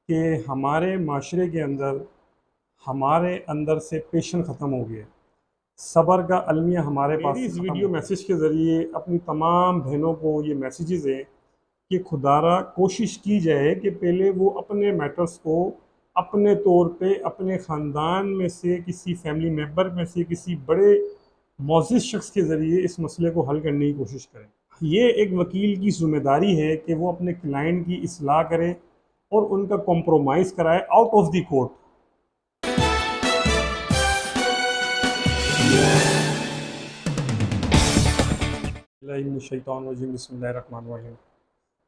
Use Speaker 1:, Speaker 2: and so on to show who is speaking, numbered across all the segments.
Speaker 1: कि हमारे माशरे के अंदर हमारे अंदर से पेशेंस ख़त्म हो गया। सब्र का अलमिया हमारे पास
Speaker 2: मेरी
Speaker 1: से
Speaker 2: इस
Speaker 1: ख़त्म
Speaker 2: वीडियो
Speaker 1: हो गया।
Speaker 2: मैसेज के ज़रिए अपनी तमाम बहनों को ये मैसेजेस हैं कि खुदारा कोशिश की जाए कि पहले वो अपने मैटर्स को अपने तौर पे अपने ख़ानदान में से किसी फैमिली मेम्बर में से किसी बड़े मोअज़्ज़िज़ शख्स के ज़रिए इस मसले को हल करने की कोशिश करें। ये एक वकील की ज़िम्मेदारी है कि वो अपने क्लाइंट की इस्लाह करे और उनका कॉम्प्रोमाइज़ कराए आउट ऑफ द कोर्ट। बिस्मिल्लाहिर्रहमानिर्रहीम।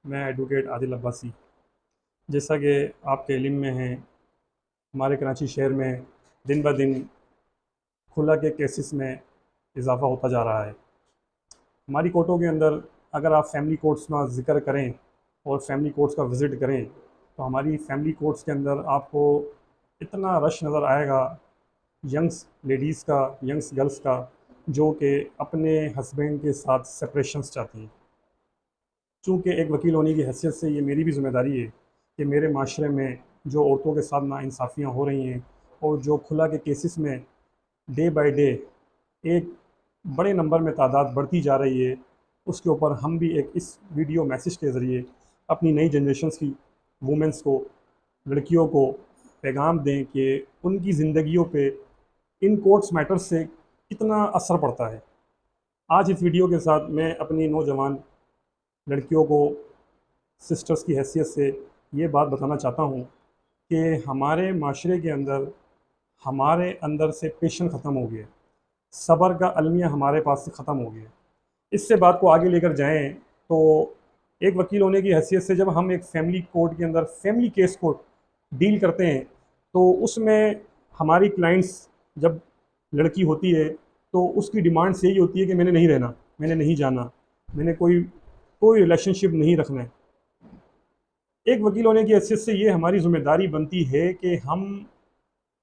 Speaker 2: मैं एडवोकेट आदिल अब्बासी। जैसा कि आपके इल्म में है, हमारे कराची शहर में दिन ब दिन खुला के केसेस में इजाफ़ा होता जा रहा है। हमारी कोर्टों के अंदर अगर आप फैमिली कोर्ट्स का ज़िक्र करें और फैमिली कोर्ट्स का विज़िट करें तो हमारी फैमिली कोर्ट्स के अंदर आपको इतना रश नज़र आएगा, यंग्स लेडीज़ का, यंग्स गर्ल्स का, जो कि अपने हस्बैंड के साथ सेपरेशंस चाहती हैं। चूँकि एक वकील होने की हैसियत से ये मेरी भी ज़िम्मेदारी है कि मेरे माशरे में जो औरतों के साथ नाइंसाफ़ियाँ हो रही हैं और जो खुला के केसेस में डे बाय डे एक बड़े नंबर में तादाद बढ़ती जा रही है, उसके ऊपर हम भी एक इस वीडियो मैसेज के ज़रिए अपनी नई जनरेशन्स की वुमेंस को, लड़कियों को पैगाम दें कि उनकी ज़िंदगियों पे इन कोर्ट्स मैटर्स से कितना असर पड़ता है। आज इस वीडियो के साथ मैं अपनी नौजवान लड़कियों को सिस्टर्स की हैसियत से ये बात बताना चाहता हूँ कि हमारे माशरे के अंदर हमारे अंदर से पेशेंस ख़त्म हो गया। सब्र का अलमिया हमारे पास से ख़त्म हो गया। इससे बात को आगे लेकर जाएँ तो एक वकील होने की हैसियत से जब हम एक फ़ैमिली कोर्ट के अंदर फ़ैमिली केस को डील करते हैं तो उसमें हमारी क्लाइंट्स जब लड़की होती है तो उसकी डिमांड्स यही होती है कि मैंने नहीं रहना, मैंने नहीं जाना, मैंने कोई कोई रिलेशनशिप नहीं रखना है। एक वकील होने की हैसियत से ये हमारी ज़िम्मेदारी बनती है कि हम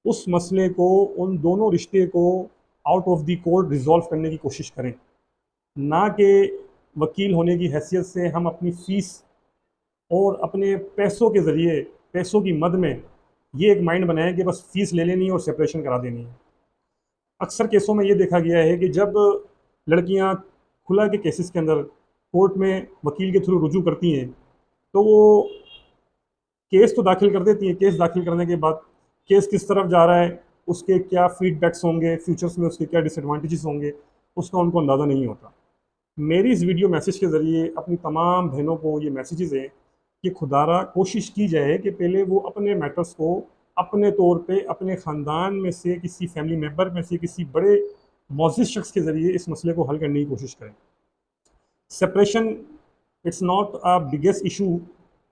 Speaker 2: उस मसले को, उन दोनों रिश्ते को out of the court resolve करने की कोशिश करें। ना कि वकील होने की हैसियत से हम अपनी फ़ीस और अपने पैसों के ज़रिए, पैसों की मद में ये एक माइंड बनाएं कि बस फ़ीस ले लेनी है और सेपरेशन करा देनी है। अक्सर केसों में ये देखा गया है कि जब लड़कियां खुला के केसेस के अंदर कोर्ट में वकील के थ्रू रुजू करती हैं तो वो केस तो दाखिल कर देती हैं। केस दाखिल करने के बाद केस किस तरफ जा रहा है, उसके क्या फीडबैक्स होंगे, फ्यूचर्स में उसके क्या डिसएडवांटेजेस होंगे, उसका उनको अंदाज़ा नहीं होता। मेरी इस वीडियो मैसेज के ज़रिए अपनी तमाम बहनों को ये मैसेजेस हैं कि खुदारा कोशिश की जाए कि पहले वो अपने मैटर्स को अपने तौर पे अपने ख़ानदान में से किसी फैमिली मेम्बर में से किसी बड़े मोअज़्ज़िज़ शख्स के ज़रिए इस मसले को हल करने की कोशिश करें। Separation it's not a biggest issue.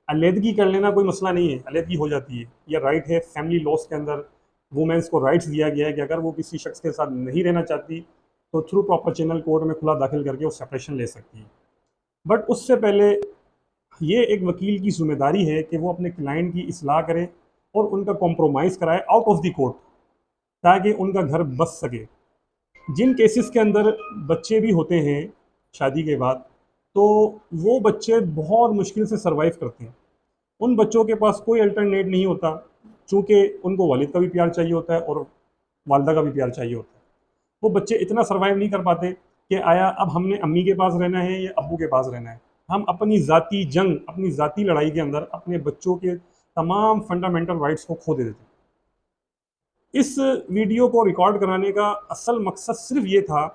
Speaker 2: अलहदगी कर लेना कोई मसला नहीं है, अलहदगी हो जाती है, यह राइट है। फैमिली लॉस के अंदर वुमेंस को राइट्स दिया गया है कि अगर वो किसी शख्स के साथ नहीं रहना चाहती तो थ्रू प्रॉपर चैनल कोर्ट में खुला दाखिल करके वो सेपरेशन ले सकती है। बट उससे पहले ये एक वकील की ज़िम्मेदारी है कि वो अपने क्लाइंट की इस्लाह करे और उनका कॉम्प्रोमाइज़ कराए आउट ऑफ द कोर्ट, ताकि उनका घर बस सके। जिन केसेस के अंदर बच्चे भी होते हैं शादी के बाद, तो वो बच्चे बहुत मुश्किल से सरवाइव करते हैं। उन बच्चों के पास कोई अल्टरनेट नहीं होता, चूँकि उनको वालिद का भी प्यार चाहिए होता है और वालदा का भी प्यार चाहिए होता है। वो बच्चे इतना सर्वाइव नहीं कर पाते कि आया अब हमने अम्मी के पास रहना है या अब्बू के पास रहना है। हम अपनी ज़ाती जंग, अपनी ज़ाती लड़ाई के अंदर अपने बच्चों के तमाम फंडामेंटल राइट्स को खो दे देते हैं। इस वीडियो को रिकॉर्ड कराने का असल मकसद सिर्फ ये था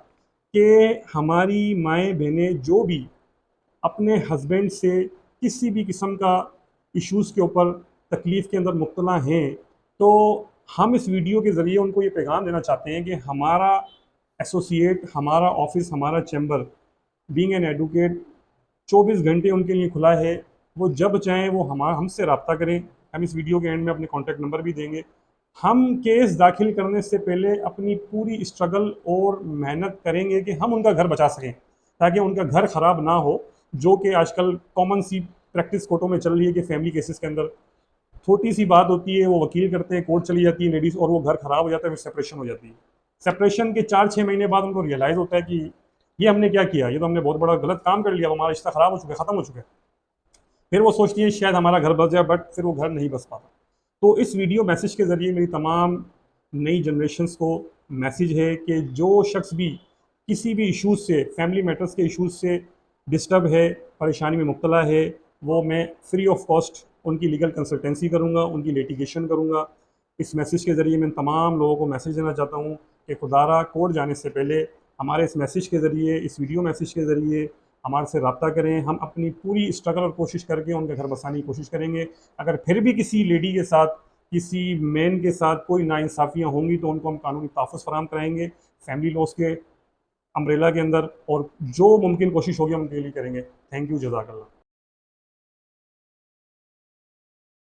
Speaker 2: कि हमारी माएँ बहनें जो भी अपने हस्बैंड से किसी भी किस्म का इश्यूज़ के ऊपर तकलीफ़ के अंदर मुब्तला हैं, तो हम इस वीडियो के ज़रिए उनको ये पैगाम देना चाहते हैं कि हमारा एसोसिएट, हमारा ऑफ़िस, हमारा चैम्बर बीइंग एन एडवोकेट 24 घंटे उनके लिए खुला है। वो जब चाहें वो हमसे रब्ता करें। हम इस वीडियो के एंड में अपने कॉन्टैक्ट नंबर भी देंगे। हम केस दाखिल करने से पहले अपनी पूरी स्ट्रगल और मेहनत करेंगे कि हम उनका घर बचा सकें, ताकि उनका घर ख़राब ना हो, जो कि आजकल कॉमन सी प्रैक्टिस कोर्टों में चल रही है कि फैमिली केसेस के अंदर छोटी सी बात होती है, वो वकील करते हैं, कोर्ट चली जाती है लेडीज़ और वो घर ख़राब हो जाता है, फिर सेपरेशन हो जाती है। सेपरेशन के 4-6 महीने बाद उनको रियलाइज़ होता है कि ये हमने क्या किया, ये तो हमने बहुत बड़ा गलत काम कर लिया, हमारा रिश्ता ख़राब हो चुका है, ख़त्म हो चुका है। फिर वो सोचती है शायद हमारा घर बस जाए, बट फिर वो घर नहीं बस पाता।
Speaker 1: तो इस वीडियो मैसेज के ज़रिए मेरी तमाम नई जनरेशन्स को मैसेज है कि जो शख्स भी किसी भी इश्यूज़ से, फैमिली मैटर्स के इश्यूज़ से डिस्टर्ब है, परेशानी में मुब्तला है, वो मैं फ्री ऑफ कॉस्ट उनकी लीगल कंसल्टेंसी करूँगा, उनकी लिटिगेशन करूँगा। इस मैसेज के ज़रिए मैं तमाम लोगों को मैसेज देना चाहता हूँ कि खुदारा कोर्ट जाने से पहले हमारे इस मैसेज के ज़रिए, इस वीडियो मैसेज के ज़रिए हमारे से रब्ता करें। हम अपनी पूरी स्ट्रगल और कोशिश करके उनके घर बसाने की कोशिश करेंगे। अगर फिर भी किसी लेडी के साथ, किसी मैन के साथ कोई नाइंसाफ़ियाँ होंगी तो उनको हम कानूनी तहफ़्फ़ुज़ फ़राहम कराएँगे फैमिली लॉज़ के अम्ब्रेला के अंदर, और जो मुमकिन कोशिश होगी हम उनके लिए करेंगे। थैंक यू, जज़ाकल्लाह।